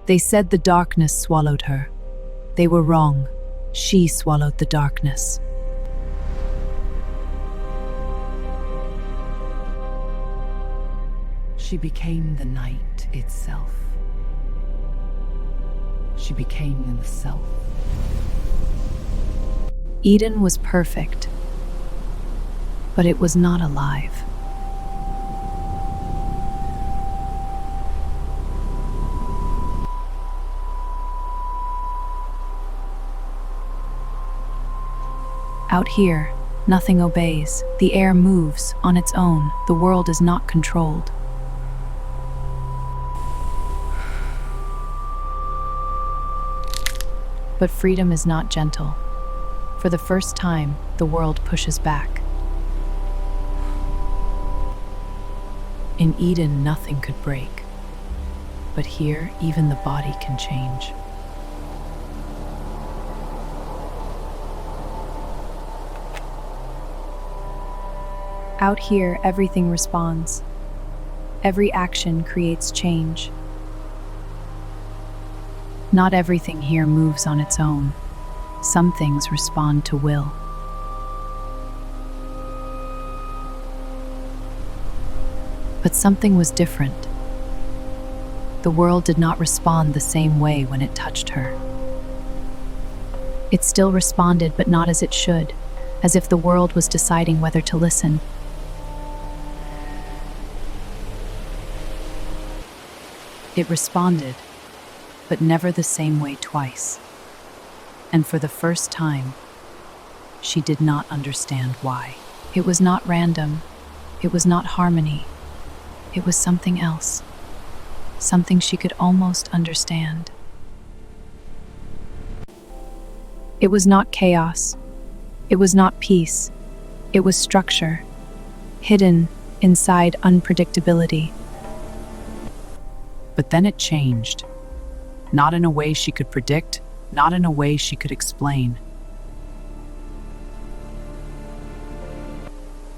They said the darkness swallowed her. They were wrong. She swallowed the darkness. She became the night itself. She became the self. Eden was perfect, but it was not alive. Out here, nothing obeys. The air moves on its own. The world is not controlled. But freedom is not gentle. For the first time, the world pushes back. In Eden, nothing could break. But here, even the body can change. Out here, everything responds. Every action creates change. Not everything here moves on its own. Some things respond to will. But something was different. The world did not respond the same way when it touched her. It still responded, but not as it should, as if the world was deciding whether to listen. It responded, but never the same way twice. And for the first time, she did not understand why. It was not random. It was not harmony. It was something else. Something she could almost understand. It was not chaos. It was not peace. It was structure, hidden inside unpredictability. But then it changed. Not in a way she could predict, not in a way she could explain.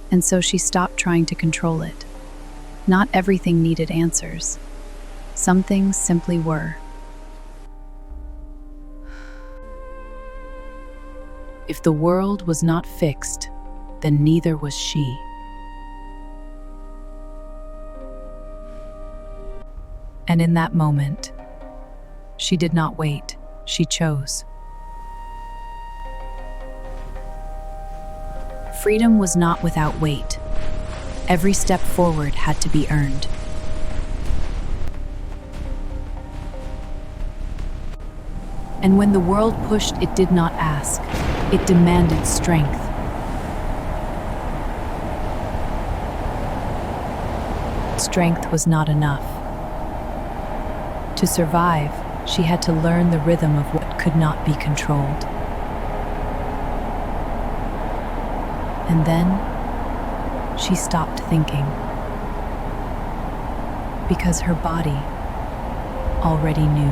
And so she stopped trying to control it. Not everything needed answers. Some things simply were. If the world was not fixed, then neither was she. And in that moment, she did not wait, she chose. Freedom was not without weight. Every step forward had to be earned. And when the world pushed, it did not ask. It demanded strength. Strength was not enough. To survive, she had to learn the rhythm of what could not be controlled. And then, she stopped thinking. Because her body already knew.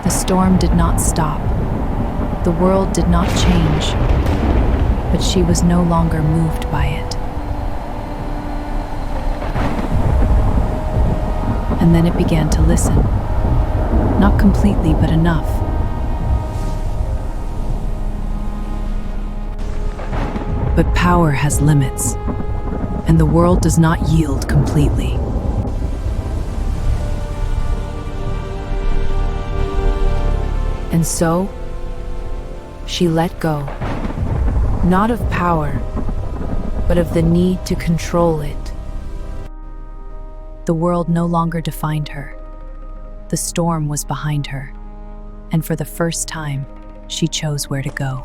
The storm did not stop. The world did not change. But she was no longer moved by it. And then it began to listen. Not completely, but enough. But power has limits, and the world does not yield completely. And so, she let go, not of power, but of the need to control it. The world no longer defined her. The storm was behind her, and for the first time, she chose where to go.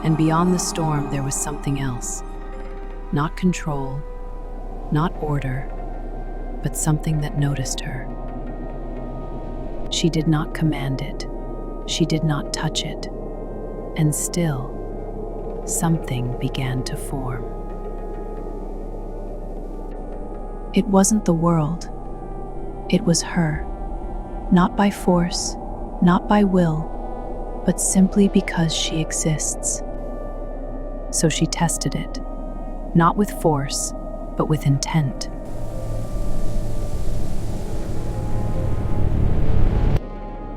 And beyond the storm, there was something else. Not control, not order, but something that noticed her. She did not command it. She did not touch it. And still, something began to form. It wasn't the world. It was her. Not by force, not by will, but simply because she exists. So she tested it, not with force, but with intent.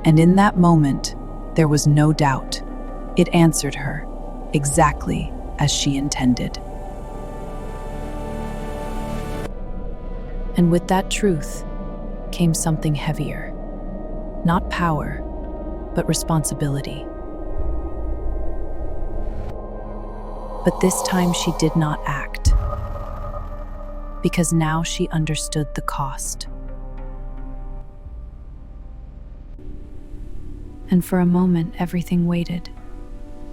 And in that moment, there was no doubt. It answered her, exactly as she intended. And with that truth came something heavier. Not power, but responsibility. But this time she did not act, because now she understood the cost. And for a moment, everything waited,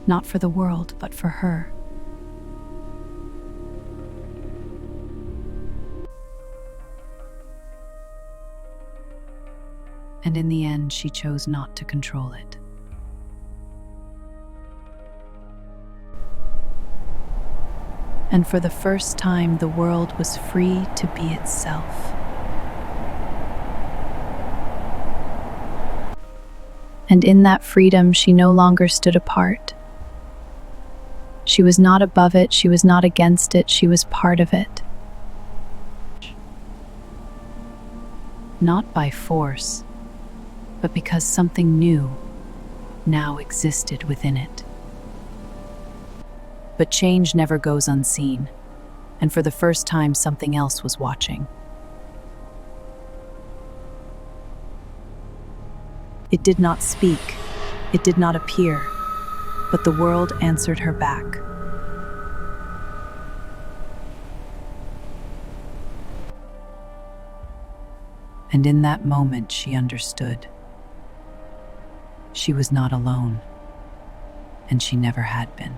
not for the world, but for her. And in the end, she chose not to control it. And for the first time, the world was free to be itself. And in that freedom, she no longer stood apart. She was not above it, she was not against it, she was part of it. Not by force, but because something new now existed within it. But change never goes unseen, and for the first time something else was watching. It did not speak, it did not appear, but the world answered her back. And in that moment she understood. She was not alone, and she never had been.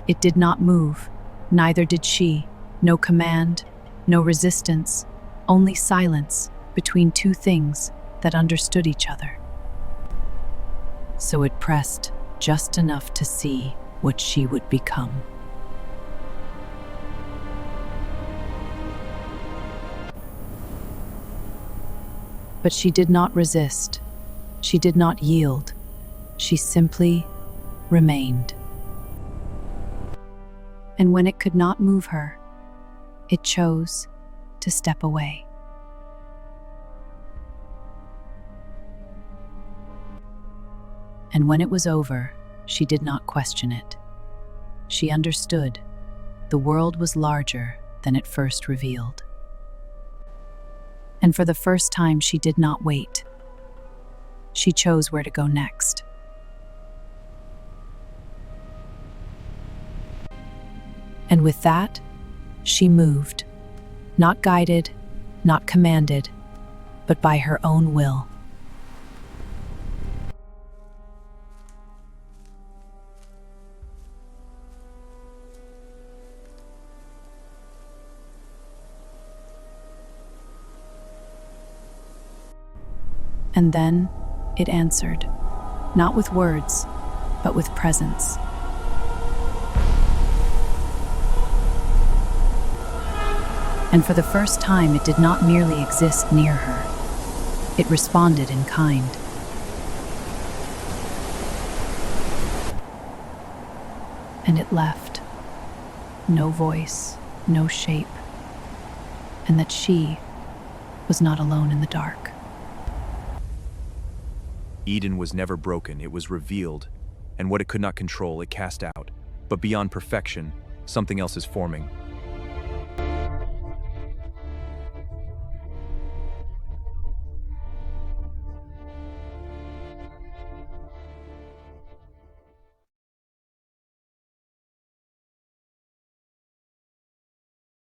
It did not move, neither did she. No command, no resistance, only silence between two things that understood each other. So it pressed just enough to see what she would become. But she did not resist. She did not yield. She simply remained. And when it could not move her, it chose to step away. And when it was over, she did not question it. She understood the world was larger than it first revealed. And for the first time, she did not wait. She chose where to go next. And with that, she moved, not guided, not commanded, but by her own will. And then it answered, not with words, but with presence. And for the first time, it did not merely exist near her. It responded in kind. And it left. No voice, no shape. And that she was not alone in the dark. Eden was never broken, it was revealed, and what it could not control, it cast out. But beyond perfection, something else is forming.